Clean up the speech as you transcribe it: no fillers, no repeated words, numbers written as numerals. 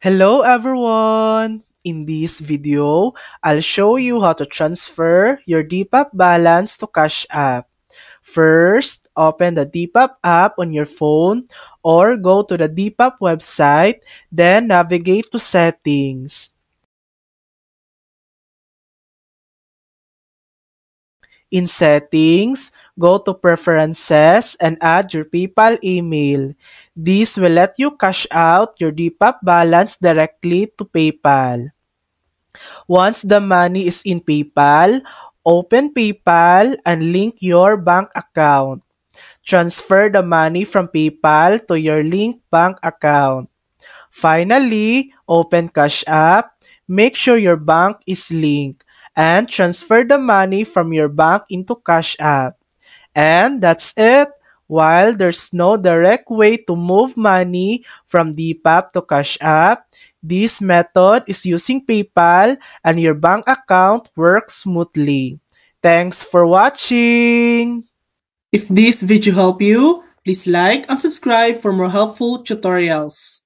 Hello everyone! In this video, I'll show you how to transfer your Depop balance to Cash App. First, open the Depop app on your phone or go to the Depop website, then navigate to Settings. In Settings, go to Preferences and add your PayPal email. This will let you cash out your Depop balance directly to PayPal. Once the money is in PayPal, open PayPal and link your bank account. Transfer the money from PayPal to your linked bank account. Finally, open Cash App. Make sure your bank is linked and transfer the money from your bank into Cash App. And that's it. While there's no direct way to move money from Depop to Cash App, this method is using PayPal and your bank account works smoothly. Thanks for watching! If this video helped you, please like and subscribe for more helpful tutorials.